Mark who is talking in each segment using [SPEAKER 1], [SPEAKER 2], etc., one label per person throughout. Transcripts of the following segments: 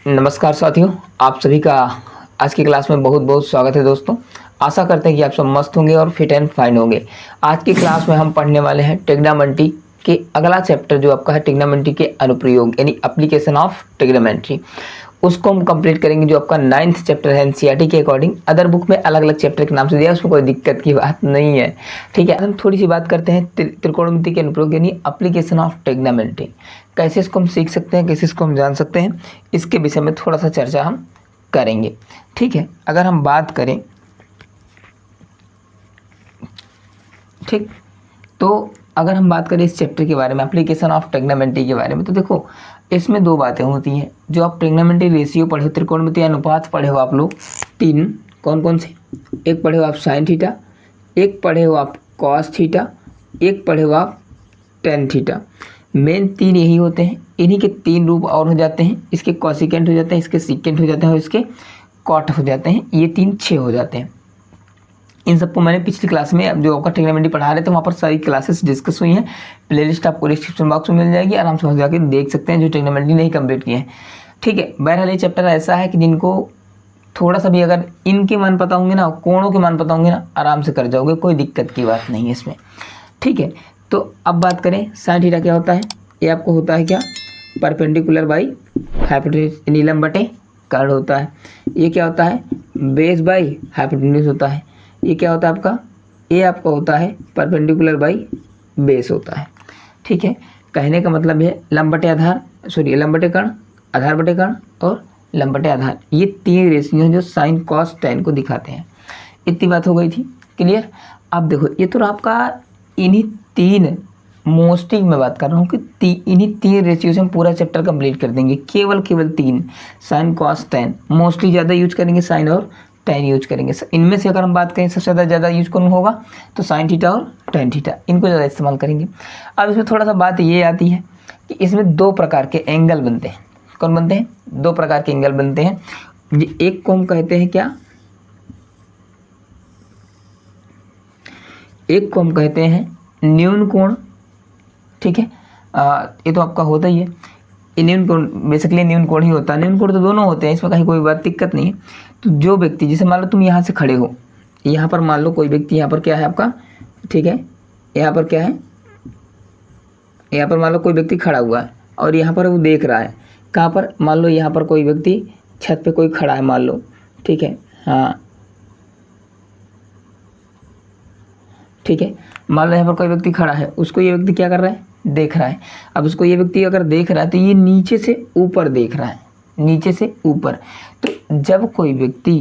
[SPEAKER 1] नमस्कार साथियों, आप सभी का आज की क्लास में बहुत बहुत स्वागत है दोस्तों। आशा करते हैं कि आप सब मस्त होंगे और फिट एंड फाइन होंगे। आज की क्लास में हम पढ़ने वाले हैं ट्रिग्नोमेट्री के अगला चैप्टर जो आपका है ट्रिग्नोमेट्री के अनुप्रयोग यानी एप्लीकेशन ऑफ ट्रिग्नोमेट्री। उसको हम कंप्लीट करेंगे जो आपका 9th चैप्टर है एनसीईआरटी के अकॉर्डिंग। अदर बुक में अलग अलग चैप्टर के नाम से दिया है, उसमें कोई दिक्कत की बात नहीं है। ठीक है, हम थोड़ी सी बात करते हैं त्रिकोणमिति के अनुप्रयोग यानी एप्लीकेशन ऑफ ट्रिग्नोमेट्री। कैसे इसको हम सीख सकते हैं, कैसे इसको हम जान सकते हैं, इसके विषय में थोड़ा सा चर्चा हम करेंगे। ठीक है, अगर हम बात करें ठीक तो अगर हम बात करें इस चैप्टर के बारे में एप्लीकेशन ऑफ ट्रिग्नोमेट्री के बारे में, तो देखो इसमें दो बातें होती हैं। जो आप ट्रिग्नोमेट्री रेशियो पढ़े हो, त्रिकोणमिति अनुपात पढ़े हो आप लोग, तीन कौन कौन से, एक पढ़े हो आप साइन थीटा, एक पढ़े हो आप कॉस थीटा, एक पढ़े हो आप टेन थीटा। मेन तीन यही होते हैं। इन्हीं के तीन रूप और हो जाते हैं, इसके कॉसिकेंट हो जाते हैं, इसके सीकेंट हो जाते हैं और इसके कॉट हो जाते हैं। ये तीन 6 हो जाते हैं। इन सबको मैंने पिछली क्लास में जो आपका ट्रिग्नोमेट्री पढ़ा रहे थे वहाँ पर सारी क्लासेस डिस्कस हुई हैं। प्लेलिस्ट आपको डिस्क्रिप्शन बॉक्स में मिल जाएगी, आराम से वहाँ जाकर देख सकते हैं जो ट्रिग्नोमेट्री नहीं कंप्लीट किए हैं। ठीक है, बहरहाल ये चैप्टर ऐसा है कि जिनको थोड़ा सा भी अगर इनके मान पता होंगे ना, कोणों के मान पता होंगे ना, आराम से कर जाओगे, कोई दिक्कत की बात नहीं है इसमें। ठीक है, तो अब बात करें साइन थीटा क्या होता है। ये आपको होता है क्या, परपेंडिकुलर बाई हाइपोटेन्यूज यानी लंब बटे कर्ण होता है। ये क्या होता है, बेस बाई हाइपोटेन्यूज होता है। ये क्या होता है आपका, ये आपका होता है परपेंडिकुलर बाई बेस होता है। ठीक है, कहने का मतलब है लंब बटे आधार, सॉरी लंब बटे कर्ण, आधार बटे कर्ण और लंब बटे आधार, ये तीन रेशियो हैं जो साइन कॉस टेन को दिखाते हैं। इतनी बात हो गई थी, क्लियर। अब देखो ये तो आपका इन्हीं तीन मोस्टली मैं बात कर रहा हूँ कि इन्हीं तीन रेशियो से हम पूरा चैप्टर कंप्लीट कर देंगे। केवल तीन, साइन कॉस टेन, मोस्टली ज़्यादा यूज करेंगे साइन और टेन यूज करेंगे। इनमें से अगर हम बात करें सबसे ज़्यादा यूज कौन होगा तो साइन थीटा और टेन थीटा, इनको ज़्यादा इस्तेमाल करेंगे। अब इसमें थोड़ा सा बात ये आती है कि इसमें दो प्रकार के एंगल बनते हैं। कौन बनते हैं, दो प्रकार के एंगल बनते हैं। ये एक को हम कहते हैं क्या, एक को हम कहते हैं न्यून कोण। ठीक है, ये तो आपका होता ही है। न्यून कोण बेसिकली न्यून कोण ही होता है। न्यून कोण तो दोनों होते हैं, इसमें कहीं कोई बात दिक्कत नहीं है। तो जो व्यक्ति, जैसे मान लो तुम यहाँ से खड़े हो, यहाँ पर मान लो कोई व्यक्ति यहाँ पर क्या है आपका, ठीक है, यहाँ पर क्या है, यहाँ पर मान लो कोई व्यक्ति खड़ा हुआ है और यहाँ पर वो देख रहा है। कहाँ पर, मान लो यहाँ पर कोई व्यक्ति छत पे कोई खड़ा है मान लो, ठीक है, हाँ ठीक है, मान लो यहाँ पर कोई व्यक्ति खड़ा है, उसको ये व्यक्ति क्या कर रहा है, देख रहा है। अब उसको ये व्यक्ति अगर देख रहा है तो ये नीचे से ऊपर देख रहा है, नीचे से ऊपर। तो जब कोई व्यक्ति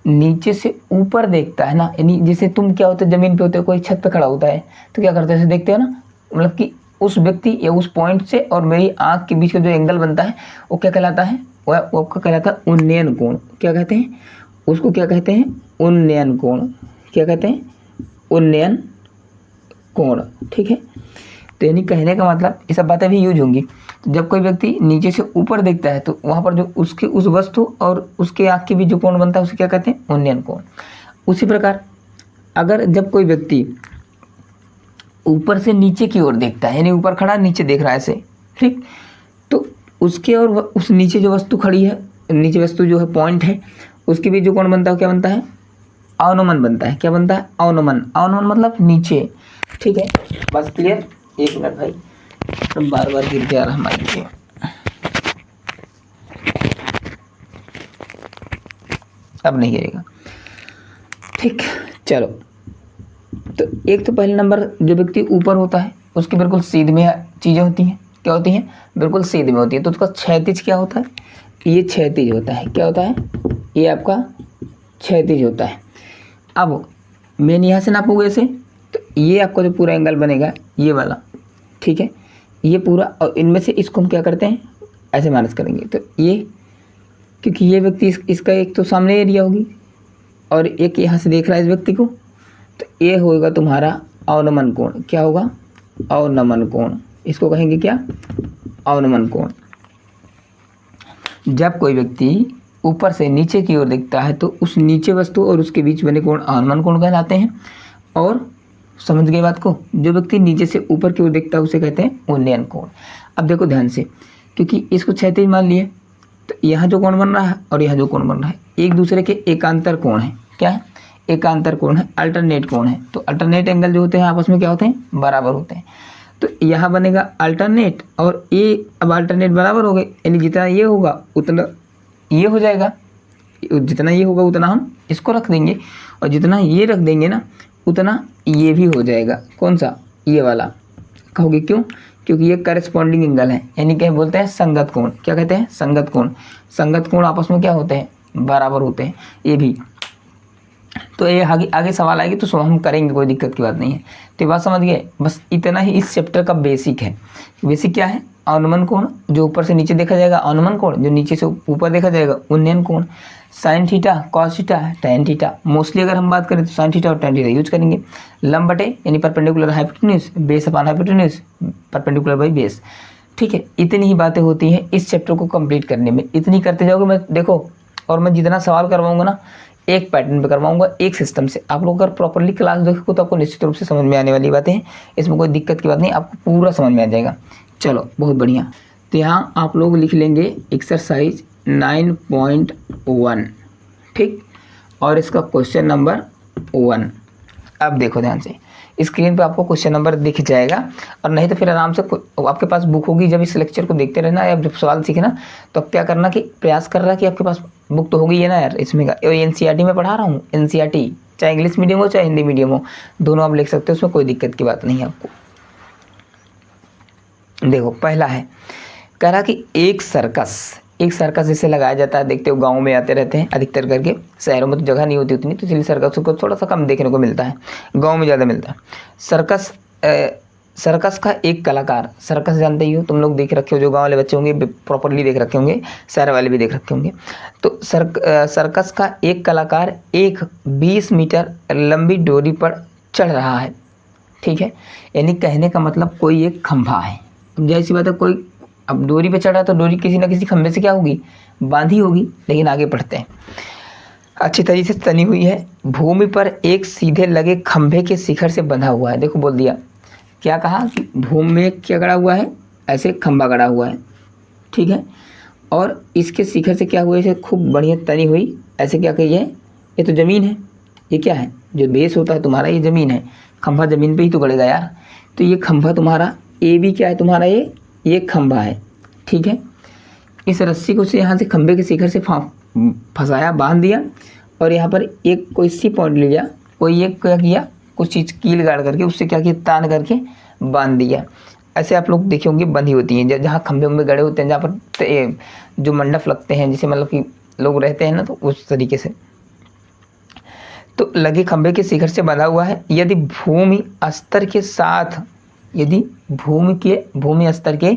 [SPEAKER 1] नीचे से ऊपर देखता है ना, यानी जैसे तुम क्या होते ज़मीन पे होते हो, कोई छत पे खड़ा होता है तो क्या करते हो, ऐसे देखते हो ना, मतलब कि उस व्यक्ति या उस पॉइंट से और मेरी आँख के बीच का जो एंगल बनता है वो क्या कहलाता है, वो आपका कहलाता है उन्नयन कोण। क्या कहते हैं उसको, क्या कहते हैं, उन्नयन कोण। क्या कहते हैं, उन्नयन कोण। ठीक है, तो यानी कहने का मतलब ये सब बातें भी यूज होंगी। तो जब कोई व्यक्ति नीचे से ऊपर देखता है तो वहाँ पर जो उसकी उस वस्तु और उसके आँख के बीच जो कोण बनता है उसे क्या कहते हैं, उन्नयन कोण। उसी प्रकार अगर जब कोई व्यक्ति ऊपर से नीचे की ओर देखता है, यानी ऊपर खड़ा नीचे देख रहा है ऐसे, ठीक, तो उसके और उस नीचे जो वस्तु खड़ी है, नीचे वस्तु जो है पॉइंट है, उसके बीच जो कोण बनता है क्या बनता है, अवनमन बनता है। क्या बनता है, अवनमन। अवनमन मतलब नीचे। ठीक है, बस क्लियर। एक मिनट भाई, तो बार बार गिर के आ रहा हमारे लिए, अब नहीं गिरेगा। ठीक, चलो। तो एक तो पहले नंबर जो व्यक्ति ऊपर होता है उसकी बिल्कुल सीध में चीज़ें होती हैं। क्या होती हैं, बिल्कुल सीध में होती है। तो उसका क्षैतिज क्या होता है, ये क्षैतिज होता है। क्या होता है, ये आपका क्षैतिज होता है। अब मैंने यहाँ से नापूंगा ऐसे, तो ये आपका जो पूरा एंगल बनेगा ये वाला, ठीक है, ये पूरा, और इनमें से इसको हम क्या करते हैं, ऐसे माइनस करेंगे। तो ये, क्योंकि ये व्यक्ति इसका एक तो सामने एरिया होगी और एक यहाँ से देख रहा है इस व्यक्ति को, तो ये होगा तुम्हारा अवनमन कोण। क्या होगा, अवनमन कोण। इसको कहेंगे क्या, अवनमन कोण। जब कोई व्यक्ति ऊपर से नीचे की ओर देखता है तो उस नीचे वस्तु और उसके बीच बने कोण अवनमन कोण कहलाते हैं। और समझ गए बात को, जो व्यक्ति नीचे से ऊपर की ओर देखता है उसे कहते हैं उन्नयन कोण। अब देखो ध्यान से, क्योंकि इसको क्षैतिज मान लिए तो यहाँ जो कोण बन रहा है और यहाँ जो कोण बन रहा है एक दूसरे के एकांतर कोण है। क्या है? एकांतर कोण है, अल्टरनेट कोण है। तो अल्टरनेट एंगल जो होते हैं आपस में क्या होते हैं? बराबर होते हैं। तो यहाँ बनेगा अल्टरनेट और ये अब अल्टरनेट बराबर हो गए, यानी जितना ये होगा उतना ये हो जाएगा, जितना ये होगा उतना हम इसको रख देंगे और जितना ये रख देंगे ना उतना ये भी हो जाएगा। कौन सा? ये वाला। कहोगे क्यों? क्योंकि ये करस्पॉन्डिंग एंगल है, यानी क्या बोलते हैं? संगत कोण। क्या कहते हैं? संगत कोण। संगत कोण आपस में क्या होते हैं? बराबर होते हैं। ये भी तो ये आगे आगे सवाल आएगी तो हम करेंगे, कोई दिक्कत की बात नहीं है। तो ये बात समझ गए? बस इतना ही इस चैप्टर का बेसिक है। बेसिक क्या है? अनुमान कोण जो ऊपर से नीचे देखा जाएगा, अनुमान कोण जो नीचे से ऊपर देखा जाएगा, उन्नयन कोण, sine theta, cos theta, tan theta. Mostly अगर हम बात करें तो साइन थीटा और टैन थीटा यूज करेंगे। लंब बटे यानी perpendicular hypotenuse, base upon hypotenuse, perpendicular by base. ठीक है, इतनी ही बातें होती हैं इस चैप्टर को कंप्लीट करने में। इतनी करते जाओगे मैं देखो, और मैं जितना सवाल करवाऊंगा ना एक पैटर्न पे करवाऊंगा, एक सिस्टम से। आप लोग अगर प्रॉपरली क्लास देखोगे तो आपको निश्चित रूप से समझ में आने वाली बातें हैं, इसमें कोई दिक्कत की बात नहीं, आपको पूरा समझ में आ जाएगा। चलो बहुत बढ़िया। तो यहाँ आप लोग लिख लेंगे एक्सरसाइज 9.1, ठीक, और इसका क्वेश्चन नंबर 1। अब देखो ध्यान से, स्क्रीन पे आपको क्वेश्चन नंबर दिख जाएगा, और नहीं तो फिर आराम से आपके पास बुक होगी, जब इस लेक्चर को देखते रहना या जब सवाल सीखना तो अब क्या करना कि प्रयास कर रहा कि आपके पास बुक तो होगी है ना यार। इसमें का NCERT में पढ़ा रहा हूँ, NCERT चाहे इंग्लिश मीडियम हो चाहे हिंदी मीडियम हो, दोनों आप लिख सकते हो, उसमें कोई दिक्कत की बात नहीं है आपको। देखो पहला है, कह रहा कि एक सर्कस जैसे लगाया जाता है, देखते हो गाँव में आते रहते हैं अधिकतर करके, शहरों में तो जगह नहीं होती उतनी, तो इसलिए सर्कस को थोड़ा सा कम देखने को मिलता है, गाँव में ज़्यादा मिलता है। सर्कस का एक कलाकार, सर्कस जानते ही हो तुम लोग, देख रखे हो, जो गाँव वाले बच्चे होंगे प्रॉपरली देख रखे होंगे, शहर वाले भी देख रखे होंगे। तो सर्कस का एक कलाकार एक 20 मीटर लंबी डोरी पर चढ़ रहा है, ठीक है। यानी कहने का मतलब कोई एक खंभा है, जैसी बात है, कोई अब डोरी पे चढ़ा तो डोरी किसी ना किसी खंभे से क्या होगी? बांधी होगी। लेकिन आगे बढ़ते हैं, अच्छी तरीके से तनी हुई है, भूमि पर एक सीधे लगे खंभे के शिखर से बंधा हुआ है। देखो बोल दिया, क्या कहा कि भूमि में क्या गड़ा हुआ है? ऐसे खंभा गड़ा हुआ है, ठीक है, और इसके शिखर से क्या हुआ? इसे खूब बढ़िया तनी हुई, ऐसे क्या कही है? ये तो ज़मीन है, ये क्या है? जो बेस होता है तुम्हारा, ये ज़मीन है, खंभा ज़मीन पे ही तो गड़ेगा यार। तो ये खंभा तुम्हारा, ये भी क्या है तुम्हारा? ये खंभा है, ठीक है। इस रस्सी को से यहाँ से खंभे के शिखर से फंसाया, बांध दिया, और यहाँ पर एक कोई सी पॉइंट ले लिया, कोई एक क्या किया? कुछ चीज़ कील गाड़ करके उससे क्या किया? तान करके बांध दिया। ऐसे आप लोग देखे होंगे बंधी होती हैं, जहाँ खंभे उम्बे गड़े होते हैं, जहाँ पर जो मंडप लगते हैं, जिसे मतलब कि लोग रहते हैं ना, तो उस तरीके से। तो लगे खंभे के शिखर से बंधा हुआ है। यदि भूमि स्तर के साथ, यदि भूमि स्तर के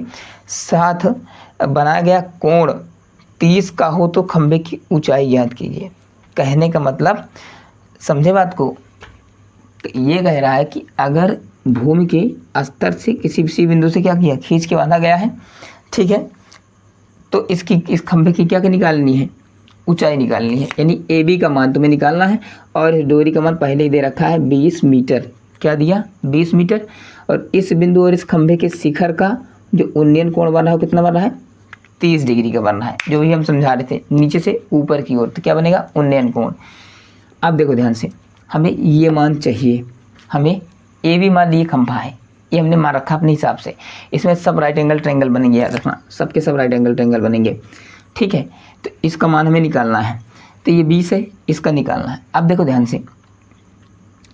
[SPEAKER 1] साथ बनाया गया कोण 30 का हो तो खंभे की ऊंचाई ज्ञात कीजिए। कहने का मतलब, समझे बात को, ये कह रहा है कि अगर भूमि के स्तर से किसी बिंदु से क्या किया? खींच के बांधा गया है, ठीक है, तो इस खंभे की क्या निकालनी है? ऊंचाई निकालनी है, यानी AB का मान तुम्हें निकालना है। और डोरी का मान पहले ही दे रखा है 20 मीटर। क्या दिया? 20 मीटर। और इस बिंदु और इस खंभे के शिखर का जो उन्नयन कोण बना है कितना बना है? 30 डिग्री का बनना है, जो भी हम समझा रहे थे, नीचे से ऊपर की ओर। तो क्या बनेगा? उन्नयन कोण। अब देखो ध्यान से, हमें ये मान चाहिए, हमें AB मान लिए खंभा है, ये हमने मान रखा अपने हिसाब से। इसमें सब राइट एंगल ट्रायंगल बनेंगे, याद रखना, सबके सब राइट एंगल ट्रायंगल बनेंगे, ठीक है। तो इसका मान हमें निकालना है, तो ये 20 है, इसका निकालना है। अब देखो ध्यान से,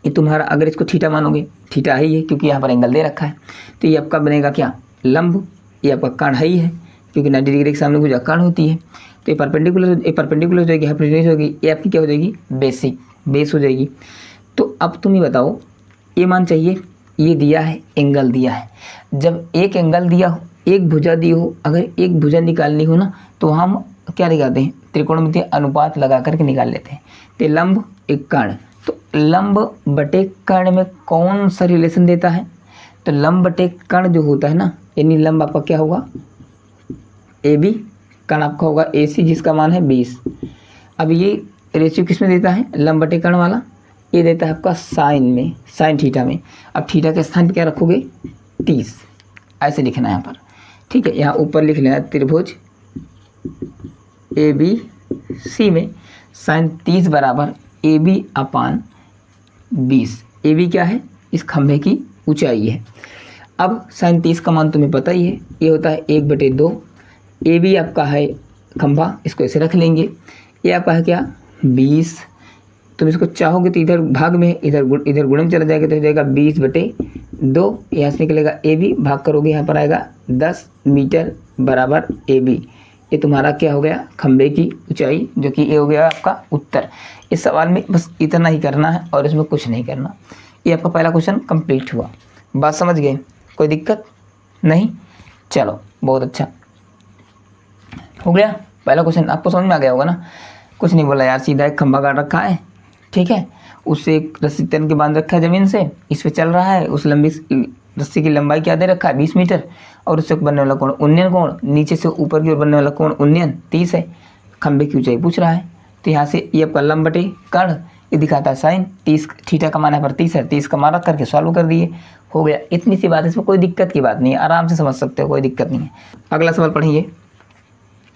[SPEAKER 1] ये तुम्हारा, अगर इसको थीटा मानोगे, थीटा है ये, क्योंकि यहाँ पर एंगल दे रखा है, तो ये आपका बनेगा क्या? लंब। ये आपका कर्ण है ही है, क्योंकि 90 डिग्री के सामने भुजा कर्ण होती है। तो ये परपेंडिकुलर हो जाएगी, हाइपोटेन्यूज होगी, ये आपकी क्या हो जाएगी? बेस हो जाएगी। तो अब तुम ही बताओ, ये मान चाहिए, ये दिया है, एंगल दिया है। जब एक एंगल दिया हो, एक भुजा दी हो, अगर एक भुजा निकालनी हो ना, तो हम क्या निकालते हैं? त्रिकोणमितीय अनुपात लगा करके निकाल लेते हैं। तो लंब एक कर्ण, तो लंब बटे कर्ण में कौन सा रिलेशन देता है? तो लंब बटे कर्ण जो होता है ना, यानी लंब आपका क्या होगा? AB, कर्ण आपका होगा AC, जिसका मान है 20। अब ये रेशियो किस में देता है? लंब बटे कर्ण वाला, ये देता है आपका साइन में, साइन थीटा में। अब थीटा के स्थान पर क्या रखोगे? 30, ऐसे लिखना है यहाँ पर, ठीक है। यहाँ ऊपर लिख लेना त्रिभुज ए बी सी में साइन 30 बराबर A B upon 20। A B क्या है, इस खंभे की ऊंचाई है। अब साइन 30 का मान तुम्हें पता ही है, ये होता है 1/2। ए बी आपका है खंभा, इसको ऐसे रख लेंगे। ये आपका है क्या 20। तुम इसको चाहोगे तो इधर भाग में इधर गुणन चला जाएगा तो हो जाएगा 20/2। यहाँ से निकलेगा ए बी, भाग करोगे यहाँ पर आएगा 10 मीटर बराबर ए बी। ये तुम्हारा क्या हो गया, खंभे की ऊंचाई, जो कि ये हो गया आपका उत्तर। इस सवाल में बस इतना ही करना है और इसमें कुछ नहीं करना। ये आपका पहला क्वेश्चन कंप्लीट हुआ। बात समझ गए, कोई दिक्कत नहीं? चलो बहुत अच्छा हो गया। पहला क्वेश्चन आपको समझ में आ गया होगा ना। कुछ नहीं बोला यार, सीधा एक खंभा काट रखा है, ठीक है, उससे एक रस्सी तन के बांध रखा है ज़मीन से, इस पे चल रहा है। उस लंबी रस्सी की लंबाई क्या दे रखा है 20 मीटर, और उससे बनने वाला कोण उन्नयन कोण, नीचे से ऊपर की ओर बनने वाला कोण उन्नयन 30 है। खंभे की ऊंचाई पूछ रहा है, तो यहाँ से ये आपका लंब बटे कर्ण, ये दिखाता है साइन 30, थीटा का मान है पर 30 है, 30 का मान रख करके सॉल्व कर दिए, हो गया। इतनी सी बात है, इसमें कोई दिक्कत की बात नहीं है, आराम से समझ सकते हो, कोई दिक्कत नहीं है। अगला सवाल पढ़िए।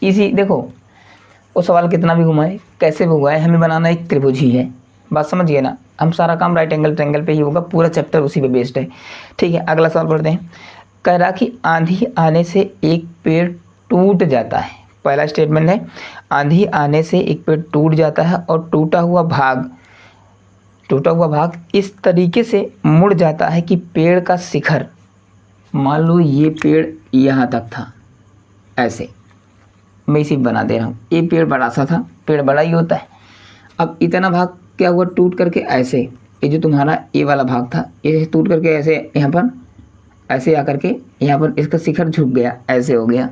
[SPEAKER 1] इसी देखो वो सवाल कितना भी घुमाए कैसे भी हुआ है, हमें बनाना एक त्रिभुज ही है। बात समझिए ना, हम सारा काम राइट एंगल ट्रायंगल पे ही होगा, पूरा चैप्टर उसी पे बेस्ड है, ठीक है। अगला सवाल पढ़ते हैं। कह रहा कि आंधी आने से एक पेड़ टूट जाता है। पहला स्टेटमेंट है आंधी आने से एक पेड़ टूट जाता है और टूटा हुआ भाग इस तरीके से मुड़ जाता है कि पेड़ का शिखर, मान लो ये पेड़ यहाँ तक था, ऐसे मैं इसी बना दे रहा हूँ। ये पेड़ बड़ा सा था, पेड़ बड़ा ही होता है। अब इतना भाग क्या हुआ, टूट करके ऐसे, ये जो तुम्हारा ये वाला भाग था ये टूट करके ऐसे यहाँ पर ऐसे आकर के यहाँ पर इसका शिखर झुक गया, ऐसे हो गया,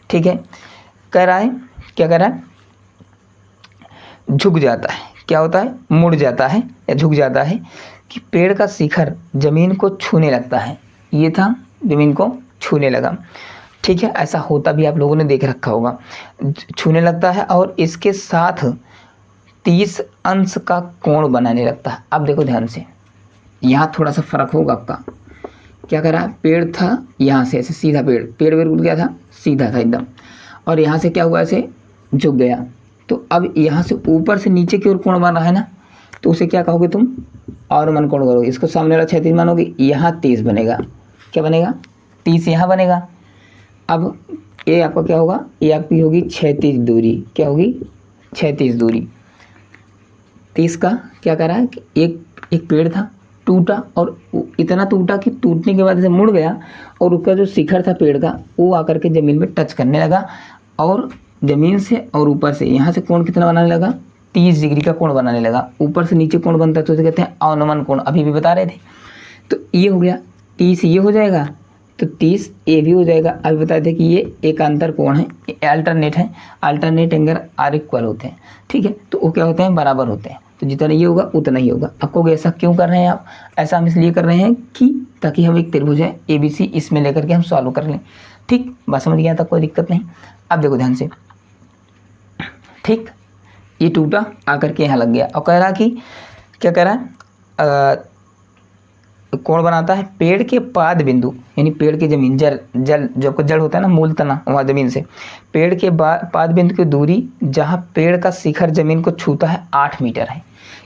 [SPEAKER 1] ठीक है। कह रहा है, क्या कह रहा है, झुक जाता है, क्या होता है, मुड़ जाता है या झुक जाता है कि पेड़ का शिखर जमीन को छूने लगता है। ये था, जमीन को छूने लगा, ठीक है। ऐसा होता भी आप लोगों ने देख रखा होगा, छूने लगता है और इसके साथ 30 अंश का कोण बनाने लगता है। अब देखो ध्यान से, यहाँ थोड़ा सा फर्क होगा आपका। क्या करा, पेड़ था यहाँ से ऐसे सीधा, पेड़ बिल्कुल क्या था, सीधा था एकदम, और यहाँ से क्या हुआ, ऐसे झुक गया। तो अब यहाँ से ऊपर से नीचे की ओर कोण बन रहा है ना, तो उसे क्या कहोगे तुम, और मन कोण करोगे, इसको सामने वाला 36 मानोगे, यहाँ 30 बनेगा। क्या बनेगा, 30 यहाँ बनेगा। अब ये आपका क्या होगा, ये आपकी होगी 36 दूरी, क्या होगी 36 दूरी। 30 का क्या कर रहा है कि एक पेड़ था, टूटा, और इतना टूटा कि टूटने के बाद इसे मुड़ गया, और उसका जो शिखर था पेड़ का वो आकर के ज़मीन में टच करने लगा, और ज़मीन से और ऊपर से यहाँ से कोण कितना बनाने लगा, 30 डिग्री का कोण बनाने लगा। ऊपर से नीचे कोण बनता है तो उसे कहते हैं अवनमन कोण, अभी भी बता रहे थे। तो ये हो गया 30, ये हो जाएगा तो 30 ये भी हो जाएगा। अभी बताए थे कि ये एकांतर कोण है, अल्टरनेट है, अल्टरनेट एंगल आर इक्वल होते हैं, ठीक है। तो वो क्या होते हैं, बराबर होते हैं। तो जितना ये होगा उतना ही होगा। आपको ऐसा क्यों कर रहे हैं आप, ऐसा हम इसलिए कर रहे हैं कि ताकि हम एक त्रिभुज है ABC इसमें लेकर के हम सॉल्व कर लें, ठीक। बात समझ गया था, कोई दिक्कत नहीं। अब देखो ध्यान से, ठीक, ये टूटा आकर के यहाँ लग गया, और कह रहा कि क्या कह रहा है, कोण बनाता है पेड़ के पाद बिंदु, यानी पेड़ की जमीन, जल जो आपका जड़ होता है ना, मूल तना, वहाँ जमीन से पेड़ के पाद बिंदु की दूरी जहाँ पेड़ का शिखर जमीन को छूता है 8 मीटर है।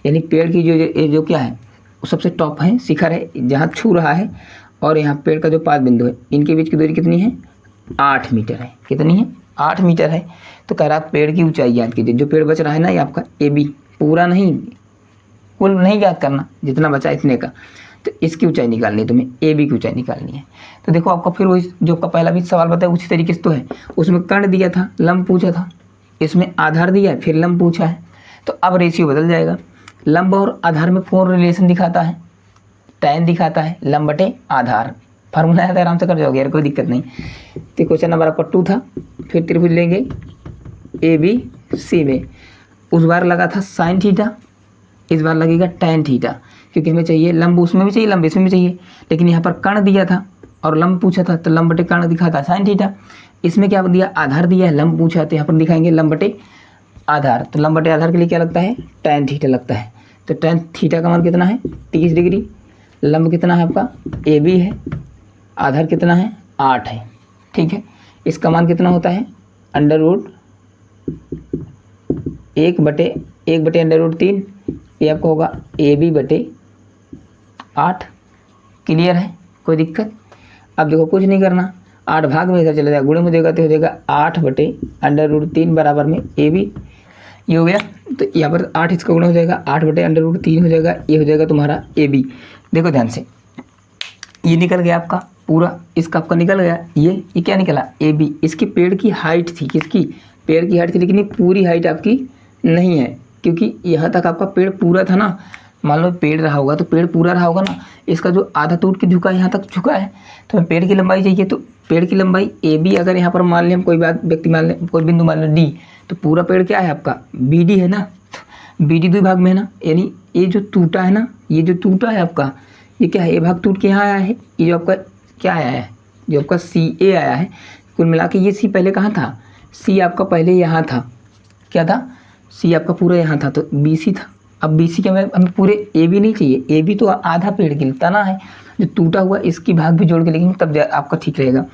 [SPEAKER 1] यानी पेड़ की जो क्या है वो सबसे टॉप है, शिखर है जहाँ छू रहा है, और यहाँ पेड़ का जो पाद बिंदु है, इनके बीच की दूरी कितनी है, 8 मीटर है। कितनी है, 8 मीटर है। तो कह रहा पेड़ की ऊंचाई याद कीजिए, जो पेड़ बच रहा है ना ये आपका AB, पूरा नहीं, कुल नहीं याद करना, जितना बचा इतने का, तो इसकी ऊंचाई निकालनी है तुम्हें, AB की ऊंचाई निकालनी है। तो देखो आपका फिर वही जो आपका पहला भी सवाल बताया उसी तरीके से तो है, उसमें कर्ण दिया था, लंब पूछा था, इसमें आधार दिया है, फिर लंब पूछा है। तो अब रेशियो बदल जाएगा, लंब और आधार में कौन रिलेशन दिखाता है, tan दिखाता है, लंब बटे आधार। फार्मूला है तो आराम से कर जाओगे यार, कोई दिक्कत नहीं। तो क्वेश्चन नंबर आपका 2 था। फिर त्रिभुज लेंगे ABC में, उस बार लगा था साइन थीटा, इस बार लगेगा tan थीटा, क्योंकि हमें चाहिए लंब, उसमें भी चाहिए लंब, इसमें भी चाहिए, लेकिन यहाँ पर कर्ण दिया था और लंब पूछा था, तो लंब बटे कर्ण दिखाता है साइन थीटा। इसमें क्या दिया, आधार दिया है, लंब पूछा है, तो यहाँ पर दिखाएंगे लंब बटे आधार। तो लंब बटे आधार के लिए क्या लगता है, tan थीटा लगता है। तो tan थीटा का मान कितना है, 30 डिग्री। लंब कितना है आपका AB है, आधार कितना है 8 है, ठीक है। इसका मान कितना होता है, अंडर रूट 1/√3, ये आपका होगा AB/8। क्लियर है, कोई दिक्कत? अब देखो कुछ नहीं करना, 8 भाग में इधर चला जाएगा, गुणे में देगा तो हो जाएगा 8/√3 बराबर में AB। ये हो गया, तो यहाँ पर 8 इसका गुणा हो जाएगा, 8/√3 हो जाएगा, ये हो जाएगा तुम्हारा AB। देखो ध्यान से, ये निकल गया आपका पूरा, इसका आपका निकल गया, ये क्या निकला AB। इसकी पेड़ की हाइट थी, किसकी? पेड़ की हाइट थी, लेकिन ये पूरी हाइट आपकी नहीं है, क्योंकि यहाँ तक आपका पेड़ पूरा था ना। मान लो पेड़ रहा होगा तो पेड़ पूरा रहा होगा ना, इसका जो आधा टूट के झुका है यहाँ तक झुका है, तो पेड़ की लंबाई चाहिए। तो पेड़ की लंबाई AB, अगर यहाँ पर मान लें हम कोई बात व्यक्ति मान लें, कोई बिंदु मान लो D, तो पूरा पेड़ क्या है आपका BD है ना। BD 2 भाग में है ना, यानी ये जो टूटा है ना, ये जो टूटा है आपका, ये क्या है, ये भाग टूट के यहाँ आया है। ये जो आपका क्या आया है, जो आपका CA आया है, कुल मिला के ये C पहले कहाँ था, C आपका पहले यहाँ था, क्या था, C आपका पूरा यहाँ था, तो BC था। अब BC के हमें पूरे AB नहीं चाहिए, AB तो आधा पेड़ के लिए तना है, जो टूटा हुआ इसकी भाग भी जोड़ के लेकिन तब आपका ठीक रहेगा,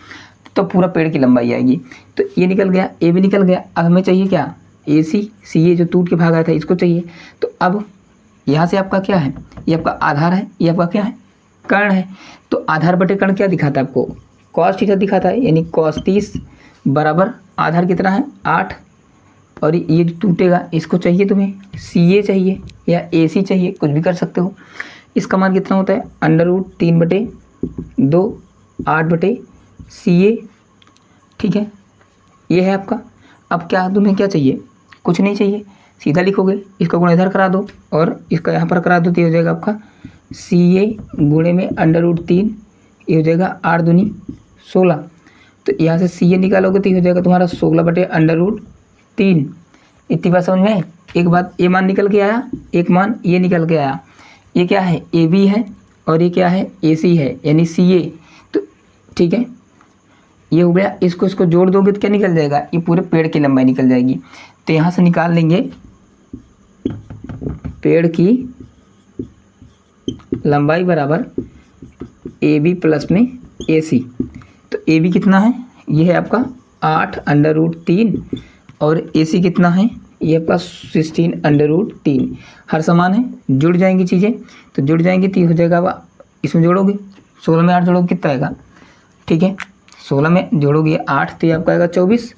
[SPEAKER 1] तो पूरा पेड़ की लंबाई आएगी। तो ये निकल गया, AB निकल गया। अब हमें चाहिए क्या, AC, CA जो टूट के भाग आया था इसको चाहिए। तो अब यहाँ से आपका क्या है, ये आपका आधार है, ये आपका क्या है, कर्ण है। तो आधार बटे कर्ण क्या दिखाता है आपको, cos थीटा दिखाता है, यानी cos 30 बराबर आधार कितना है 8, और ये जो टूटेगा इसको चाहिए तुम्हें CA चाहिए या AC चाहिए, कुछ भी कर सकते हो। इसका मान कितना होता है √3/2 8/CA, ठीक है, ये है आपका। अब क्या तुम्हें क्या चाहिए, कुछ नहीं चाहिए, सीधा लिखोगे, इसका गुणा इधर करा दो और इसका यहाँ पर करा दो, तो ये हो जाएगा आपका CA गुणे में √3, ये हो जाएगा 8 दूनी 16। तो यहाँ से CA निकालोगे तो ये हो जाएगा तुम्हारा 16/√3। इतनी बात समझ में आई? एक बात, ये मान निकल के आया, एक मान ये निकल के आया। ये क्या है, AB है और ये क्या है, AC है, यानी CA। तो ठीक है, ये हो गया। इसको जोड़ दोगे तो क्या निकल जाएगा, ये पूरे पेड़ की लंबाई निकल जाएगी। तो यहाँ से निकाल लेंगे पेड़ की लंबाई बराबर AB प्लस में AC। तो AB कितना है, ये है आपका 8/√3 और AC कितना है, ये आपका 16/√3। हर समान है, जुड़ जाएंगी चीज़ें, तो जुड़ जाएंगी तो ये हो जाएगा, इसमें जोड़ोगे 16 में 8 जोड़ोगे कितना आएगा, ठीक है, 16 में जोड़ोगे 8 तो ये आपका आएगा 24,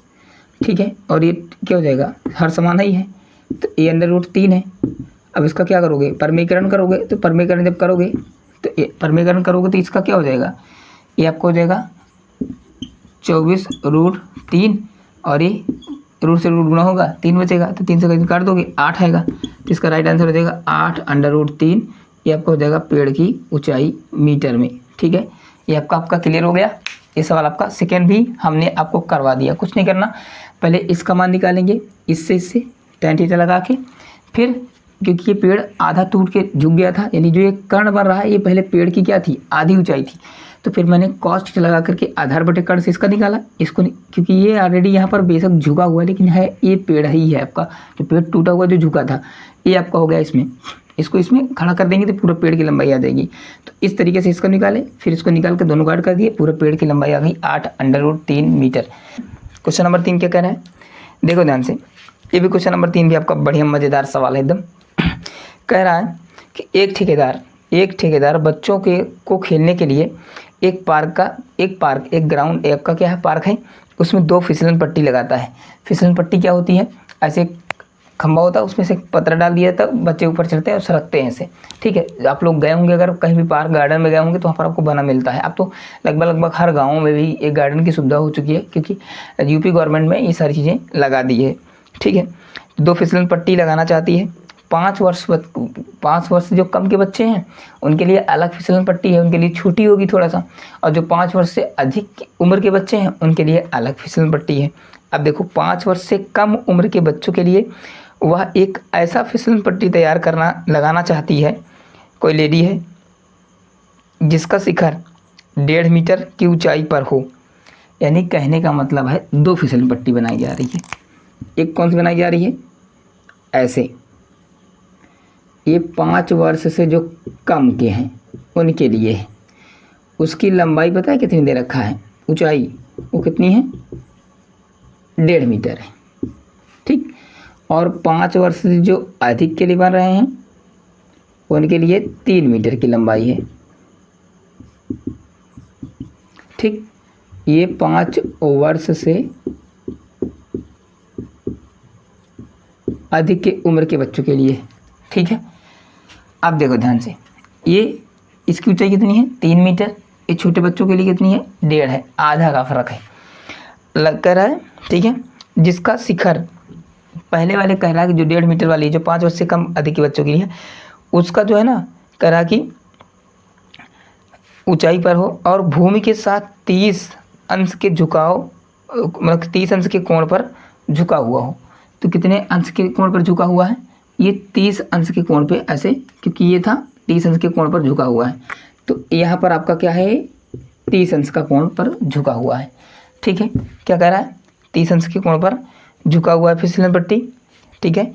[SPEAKER 1] ठीक है। और ये क्या हो जाएगा, हर समान ही है, तो ये √3 है। अब इसका क्या करोगे, परमीकरण करोगे, तो परमीकरण जब करोगे तो ये परमीकरण करोगे तो इसका क्या हो जाएगा, ये आपको हो जाएगा 24√3 और ये रूट से रूट गुणा होगा 3 बचेगा, तो 3 से कहीं काट दोगे 8 आएगा, तो इसका राइट आंसर हो जाएगा 8/√3। ये आपका हो जाएगा पेड़ की ऊंचाई मीटर में, ठीक है। ये आपका क्लियर हो गया। ये सवाल आपका सेकेंड भी हमने आपको करवा दिया, कुछ नहीं करना, पहले इसका मान निकालेंगे, इससे tan थीटा लगा के, फिर क्योंकि ये पेड़ आधा टूट के झुक गया था, यानी जो ये कर्ण बन रहा है ये पहले पेड़ की क्या थी, आधी ऊंचाई थी, तो फिर मैंने cos थीटा लगा करके आधार बटे कर्ण से इसका निकाला, इसको क्योंकि ये ऑलरेडी यहाँ पर बेशक झुका हुआ है, लेकिन है ये पेड़ ही है आपका, जो पेड़ टूटा हुआ जो झुका था, ये आपका हो गया इसमें, इसको इसमें खड़ा कर देंगे तो पूरा पेड़ की लंबाई आ जाएगी। तो इस तरीके से इसको निकाले, फिर इसको निकाल के दोनों काट कर दिए, पूरे पेड़ की लंबाई आ गई 8/√3 मीटर। क्वेश्चन नंबर 3 क्या कह रहा है, देखो ध्यान से, ये भी क्वेश्चन नंबर 3 भी आपका बढ़िया मज़ेदार सवाल है एकदम। कह रहा है कि एक ठेकेदार बच्चों को खेलने के लिए एक ग्राउंड आपका क्या है, पार्क है, उसमें 2 फिसलन पट्टी लगाता है। फिसलन पट्टी क्या होती है, ऐसे खंबा होता है, उसमें से पत्थर डाल दिया जाता है, बच्चे ऊपर चढ़ते हैं और सरकते हैं ऐसे, ठीक है। आप लोग गए होंगे, अगर कहीं भी पार्क गार्डन में गए होंगे तो वहाँ पर आपको बना मिलता है। अब तो लगभग हर गाँव में भी एक गार्डन की सुविधा हो चुकी है, क्योंकि यूपी गवर्नमेंट में ये सारी चीज़ें लगा दी है, ठीक है। 2 फिसलन पट्टी लगाना चाहती है। 5 वर्ष से जो कम के बच्चे हैं उनके लिए अलग फिसलन पट्टी है, उनके लिए छोटी होगी थोड़ा सा, और जो 5 वर्ष से अधिक उम्र के बच्चे हैं उनके लिए अलग फिसलन पट्टी है। अब देखो 5 वर्ष से कम उम्र के बच्चों के लिए वह एक ऐसा फिसलन पट्टी लगाना चाहती है, कोई लेडी है, जिसका शिखर 1.5 मीटर की ऊंचाई पर हो। यानी कहने का मतलब है 2 फिसलन पट्टी बनाई जा रही है। एक कौन सी बनाई जा रही है, ऐसे, ये 5 वर्ष से जो कम के हैं उनके लिए है। उसकी लंबाई पता है कितनी दे रखा है, ऊंचाई वो कितनी है, 1.5 मीटर है, ठीक। और 5 वर्ष से जो अधिक के लिए बन रहे हैं उनके लिए 3 मीटर की लंबाई है। ठीक, ये 5 वर्ष से अधिक की उम्र के बच्चों के लिए। ठीक है, अब देखो ध्यान से, ये इसकी ऊंचाई कितनी है 3 मीटर, ये छोटे बच्चों के लिए कितनी है 1.5 है, आधा का फर्क है लग कर रहा है। ठीक है, जिसका शिखर पहले वाले कह रहा है कि जो 1.5 मीटर वाली जो 5 वर्ष से कम अधिक के बच्चों के लिए उसका जो है ना कह रहा कि ऊंचाई पर हो और भूमि के साथ 30 अंश के झुकाव, मतलब 30 अंश के कोण पर झुका हुआ हो। तो कितने अंश के कोण पर झुका हुआ है, ये 30 अंश के कोण पे ऐसे, क्योंकि ये था 30 अंश के कोण पर झुका हुआ है, तो यहाँ पर आपका क्या है 30 अंश का कोण पर झुका हुआ है। ठीक है, क्या कह रहा है 30 अंश के कोण पर झुका हुआ है फिसलन पट्टी। ठीक है,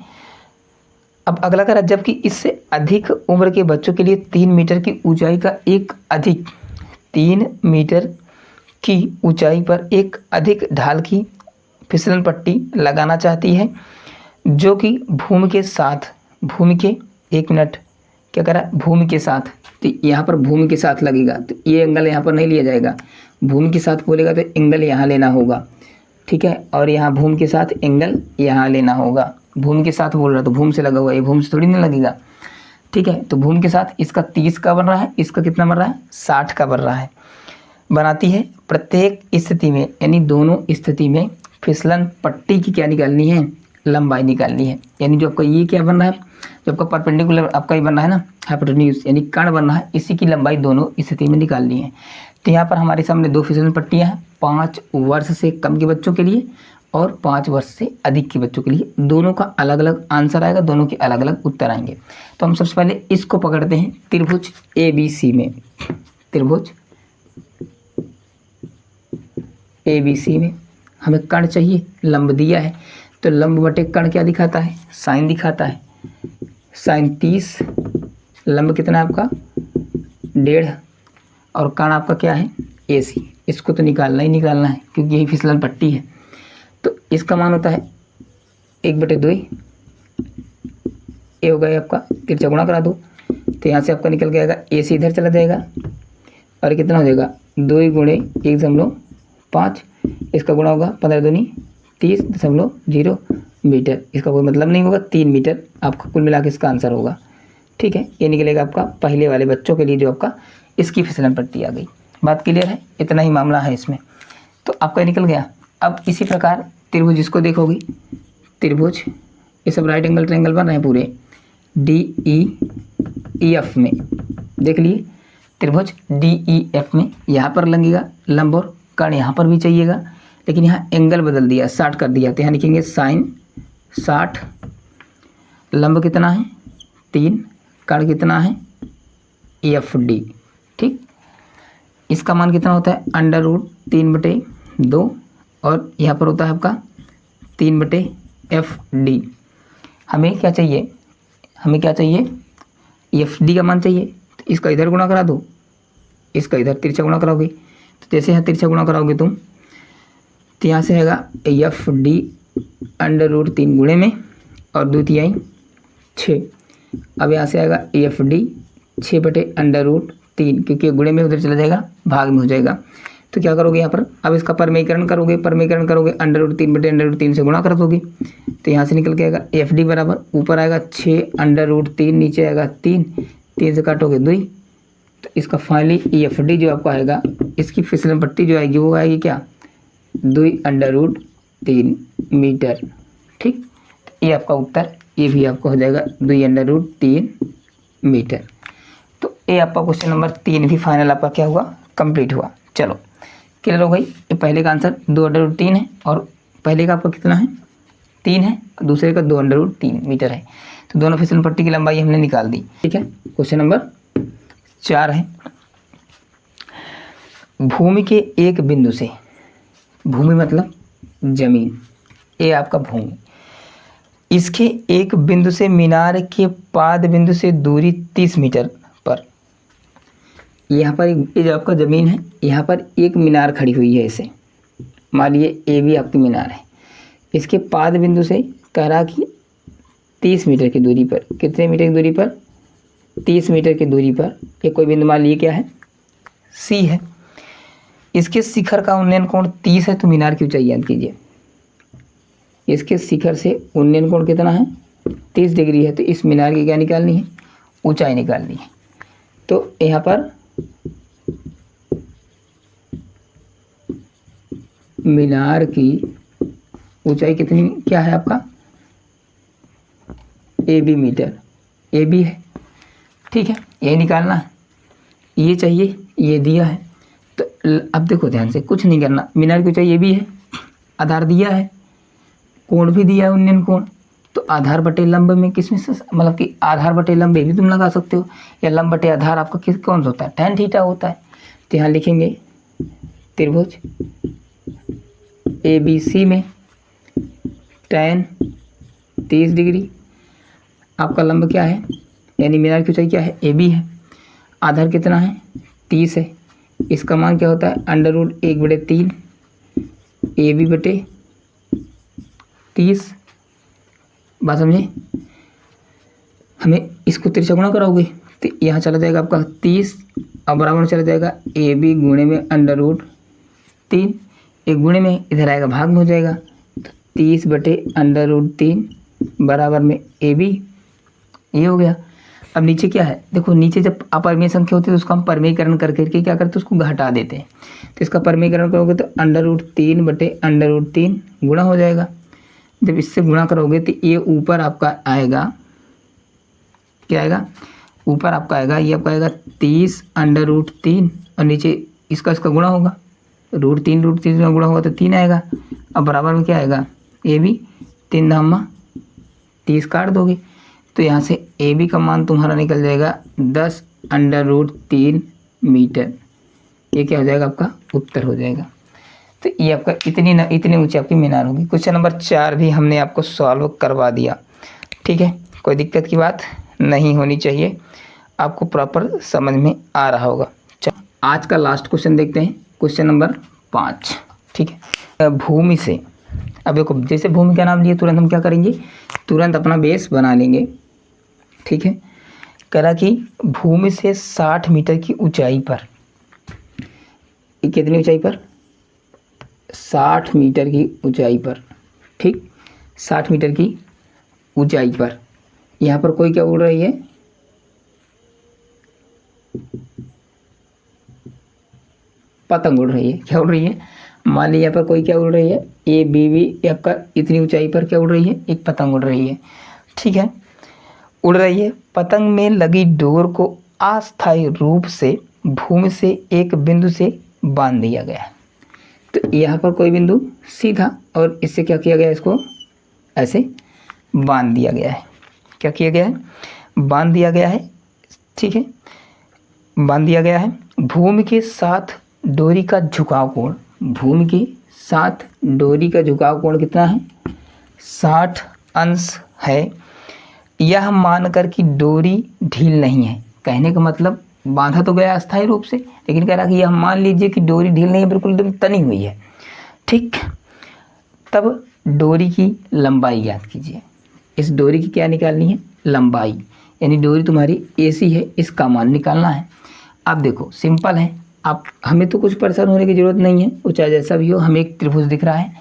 [SPEAKER 1] अब अगला कह रहा है जबकि इससे अधिक उम्र के बच्चों के लिए 3 मीटर की ऊंचाई का एक अधिक 3 मीटर की ऊंचाई पर एक अधिक ढाल की फिसलन पट्टी लगाना चाहती है, जो कि भूमि के एक मिनट क्या कह रहा है भूमि के साथ, तो यहाँ पर भूमि के साथ लगेगा, तो ये एंगल यहाँ पर नहीं लिया जाएगा, भूमि के साथ बोलेगा तो एंगल यहाँ लेना होगा। ठीक है, और यहाँ भूमि के साथ एंगल यहाँ लेना होगा। भूमि के साथ बोल रहा तो भूमि से लगा हुआ, ये भूमि से थोड़ी ना लगेगा। ठीक है, तो भूमि के साथ इसका 30 का बन रहा है, इसका कितना बन रहा है 60 का बन रहा है, बनाती है। प्रत्येक स्थिति में यानी दोनों स्थिति में फिसलन पट्टी की क्या निकालनी है लंबाई निकालनी है। यानी जो आपका ये क्या बन रहा है, जो आपका परपेंडिकुलर आपका ये बन रहा है ना हाइपोटेन्यूज यानी कर्ण बन रहा है, इसी की लंबाई दोनों स्थिति में निकालनी है। तो यहाँ पर हमारे सामने 2 फिसलन पट्टियाँ हैं, 5 वर्ष से कम के बच्चों के लिए और 5 वर्ष से अधिक के बच्चों के लिए। दोनों का अलग अलग आंसर आएगा, दोनों के अलग अलग उत्तर आएंगे। तो हम सबसे पहले इसको पकड़ते हैं त्रिभुज ABC में। त्रिभुज ABC में हमें कर्ण चाहिए, लंब दिया है, तो लंब बटे कर्ण क्या दिखाता है साइन दिखाता है। साइन 30, लंब कितना है आपका 1.5 और कर्ण आपका क्या है AC। इसको तो निकालना ही निकालना है क्योंकि यही फिसलन पट्टी है। तो इसका मान होता है 1/2, ये हो गया आपका, तिरछा गुणा करा दो तो यहाँ से आपका निकल के आएगा AC इधर चला जाएगा और कितना हो जाएगा 2 × 1.5, इसका गुणा होगा 15 दूनी 30.0 मीटर। इसका कोई मतलब नहीं होगा, 3 मीटर आपका कुल मिला के इसका आंसर होगा। ठीक है, ये निकलेगा आपका पहले वाले बच्चों के लिए जो आपका इसकी फिसलन पट्टी आ गई। बात क्लियर है, इतना ही मामला है इसमें, तो आपका निकल गया। अब इसी प्रकार त्रिभुज इसको देखोगे, त्रिभुज ये सब राइट एंगल ट्रायंगल बन रहे हैं पूरे DEF में, देख लिए त्रिभुज DEF में यहाँ पर लगेगा लंब और कर्ण यहाँ पर भी चाहिएगा, लेकिन यहाँ एंगल बदल दिया 60 कर दिया, तो यहाँ लिखेंगे साइन 60, लंब कितना है 3, कर्ण कितना है FD। ठीक, इसका मान कितना होता है √3/2 और यहाँ पर होता है आपका 3/FD। हमें क्या चाहिए, हमें क्या चाहिए FD का मान चाहिए, तो इसका इधर गुणा करा दो, इसका इधर तिरछा गुणा कराओगे, तो जैसे यहाँ तिरछा गुणा कराओगे तुम तो यहाँ से आएगा FD √3 गुणे में और 2/3 6। अब यहाँ से आएगा FD 6/√3, क्योंकि गुणे में उधर चला जाएगा भाग में हो जाएगा। तो क्या करोगे यहाँ पर, अब इसका परमेयकरण करोगे √3/√3 से गुणा कर दोगे, तो यहाँ से निकल के आएगा FD बराबर ऊपर आएगा 6/√3, नीचे आएगा 3 से काटोगे 2, तो इसका फाइनली FD जो आपका आएगा इसकी फिसलन पट्टी जो आएगी वो आएगी क्या 2/√3 मीटर। ठीक, ये आपका उत्तर, ये भी आपका हो जाएगा 2/√3 मीटर। तो ये आपका क्वेश्चन नंबर 3 भी फाइनल आपका क्या हुआ कंप्लीट हुआ। चलो क्लियर हो गई, ये पहले का आंसर 2/√3 है और पहले का आपका कितना है 3 है, दूसरे का 2/√3 मीटर है। तो दोनों फिसलन पट्टी की लंबाई हमने निकाल दी। ठीक है, क्वेश्चन नंबर 4 है, भूमि के एक बिंदु से, भूमि मतलब जमीन, ये आपका भूमि, इसके एक बिंदु से मीनार के पाद बिंदु से दूरी 30 मीटर पर, यहाँ पर ये जो आपका ज़मीन है यहाँ पर एक मीनार खड़ी हुई है, इसे मान लीजिए ये भी आपकी मीनार है, इसके पाद बिंदु से कह रहा कि 30 मीटर की दूरी पर, कितने मीटर की दूरी पर, 30 मीटर की दूरी पर ये कोई बिंदु मान लीजिए क्या है, सी है। इसके शिखर का उन्नयन कोण 30 है, तो मीनार की ऊंचाई याद कीजिए। इसके शिखर से उन्नयन कोण कितना है, 30 डिग्री है। तो इस मीनार की क्या निकालनी है, ऊंचाई निकालनी है। तो यहाँ पर मीनार की ऊंचाई कितनी क्या है आपका, AB मीटर, AB है, ठीक है, यही निकालना है। ये चाहिए, ये दिया है। तो अब देखो ध्यान से, कुछ नहीं करना, मीनार की ऊंचाई AB है, आधार दिया है, कोण भी दिया है उन्नयन कोण। तो आधार बटे लंब में किसमें से, मतलब कि आधार बटे लंब भी तुम लगा सकते हो, या लंब बटे आधार आपका किस कौन सा होता है, tan थीटा होता है। तो यहाँ लिखेंगे त्रिभुज ABC में tan 30 डिग्री, आपका लंब क्या है, यानी मीनार की ऊंचाई क्या है, AB है, आधार कितना है, 30 है। इसका मान क्या होता है, √1/3 AB बटे 30। बात समझे, हमें इसको तिरछा गुणा कराओगे तो यहाँ चला जाएगा आपका 30 और बराबर चला जाएगा AB गुणे में √3, एक गुणे में इधर आएगा भाग में हो जाएगा, तो 30/√3 बराबर में AB, ये हो गया। अब नीचे क्या है, देखो नीचे जब अपरिमेय संख्या होती है तो उसको हम परिमेयीकरण करके क्या करते हैं, उसको घटा देते हैं। तो इसका परिमेयीकरण करोगे तो √3/√3 गुणा हो जाएगा। जब इससे गुणा करोगे तो ये ऊपर आपका आएगा, क्या आएगा, ऊपर आपका आएगा, ये आपका आएगा 30/√3 और नीचे इसका गुणा होगा, √3 का गुणा होगा तो 3 आएगा। अब बराबर में क्या आएगा, AB, 3 धामा 30 काट दोगे तो यहाँ से AB का मान तुम्हारा निकल जाएगा 10/√3 मीटर। ये क्या हो जाएगा, आपका उत्तर हो जाएगा। तो ये आपका इतनी ऊंची आपकी मीनार होगी। क्वेश्चन नंबर 4 भी हमने आपको सॉल्व करवा दिया, ठीक है, कोई दिक्कत की बात नहीं होनी चाहिए, आपको प्रॉपर समझ में आ रहा होगा। चलो आज का लास्ट क्वेश्चन देखते हैं, क्वेश्चन नंबर 5, ठीक है। भूमि से, अब देखो जैसे भूमि का नाम लिए तुरंत हम क्या करेंगे, तुरंत अपना बेस बना लेंगे, ठीक है। करा कि भूमि से 60 मीटर की ऊंचाई पर, कितनी ऊंचाई पर, 60 मीटर की ऊंचाई पर, ठीक, 60 मीटर की ऊंचाई पर यहाँ पर कोई क्या उड़ रही है, पतंग उड़ रही है। क्या उड़ रही है, मान लीजिए यहाँ पर कोई क्या उड़ रही है, ABB आपका इतनी ऊंचाई पर क्या उड़ रही है, एक पतंग उड़ रही है, ठीक है, उड़ रही है। पतंग में लगी डोर को अस्थायी रूप से भूमि से एक बिंदु से बांध दिया गया है। तो यहाँ पर कोई बिंदु C था और इससे क्या किया गया, इसको ऐसे बांध दिया गया है। क्या किया गया है, बांध दिया गया है, ठीक है, बांध दिया गया है। भूमि के साथ डोरी का झुकाव कोण, भूमि के साथ डोरी का झुकाव कोण कितना है, 60 अंश है। यह मानकर कि डोरी ढील नहीं है, कहने का मतलब बांधा तो गया अस्थायी रूप से, लेकिन कह रहा कि यह मान लीजिए कि डोरी ढील नहीं है, बिल्कुल एकदम तनी हुई है, ठीक। तब डोरी की लंबाई याद कीजिए, इस डोरी की क्या निकालनी है, लंबाई, यानी डोरी तुम्हारी AC है, इसका मान निकालना है। अब देखो सिंपल है, आप हमें तो कुछ परेशान होने की ज़रूरत नहीं है, वो चाहे जैसा भी हो, हमें एक त्रिभुज दिख रहा है।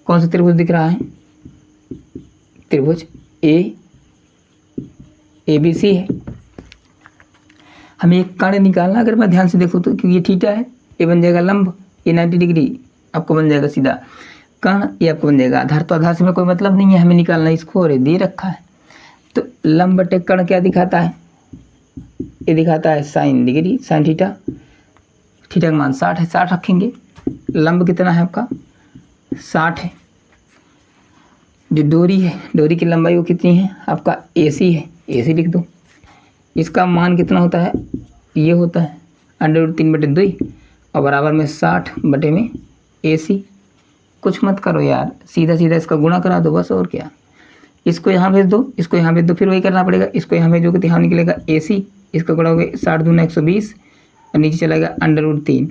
[SPEAKER 1] कौन सा त्रिभुज दिख रहा है, त्रिभुज ABC है। हमें एक कर्ण निकालना, अगर मैं ध्यान से देखूँ तो, क्योंकि ये थीटा है, ये बन जाएगा लंब, ये 90 डिग्री आपको बन जाएगा सीधा, कर्ण ये आपको बन जाएगा आधार। तो आधार से हमें कोई मतलब नहीं है, हमें निकालना इसको, और ये दे रखा है। तो लंब बटे कर्ण क्या दिखाता है, ये दिखाता है sin degree, sin theta, theta का मान 60 है, 60 रखेंगे। लंब कितना है आपका, 60 है। जो डोरी है, डोरी की लंबाई वो कितनी है आपका, AC है, AC लिख दो। इसका मान कितना होता है, ये होता है √3/2 और बराबर में 60 बटे में AC। कुछ मत करो यार, सीधा सीधा इसका गुणा करा दो बस, और क्या। इसको यहाँ भेज दो, इसको यहाँ भेज दो, फिर वही करना पड़ेगा। इसको यहाँ भेजोगे तो यहाँ निकलेगा AC, इसका गुणा हो गया 60 दूना 120 और नीचे चला गया √3,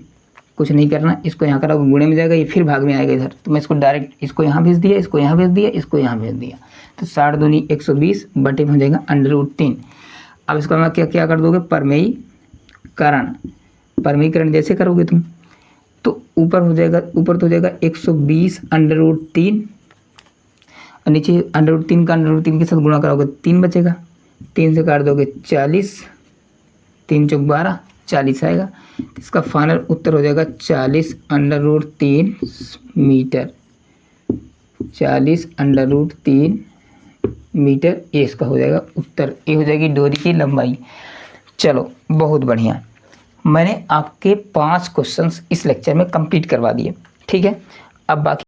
[SPEAKER 1] कुछ नहीं करना, इसको यहाँ करोगे गुणे में जाएगा, ये फिर भाग में आएगा इधर, तो मैं इसको डायरेक्ट इसको यहाँ भेज दिया, इसको यहाँ भेज दिया, इसको यहाँ भेज दिया, तो 60 दूनी 120 बटे में हो जाएगा √3। अब इसको मैं क्या क्या कर दोगे, परमेयीकरण जैसे करोगे तुम तो ऊपर हो जाएगा, ऊपर तो हो जाएगा 120 √3 और नीचे √3 का √3 के साथ गुणा करोगे 3 बचेगा, 3 से काट दोगे 40, 3 चौक 12, 40 आएगा। इसका फाइनल उत्तर हो जाएगा 40 √3 मीटर, 40 √3 मीटर, ये इसका हो जाएगा उत्तर। ये हो जाएगी डोरी की लंबाई। चलो बहुत बढ़िया, मैंने आपके 5 क्वेश्चंस इस लेक्चर में कंप्लीट करवा दिए, ठीक है। अब बाकी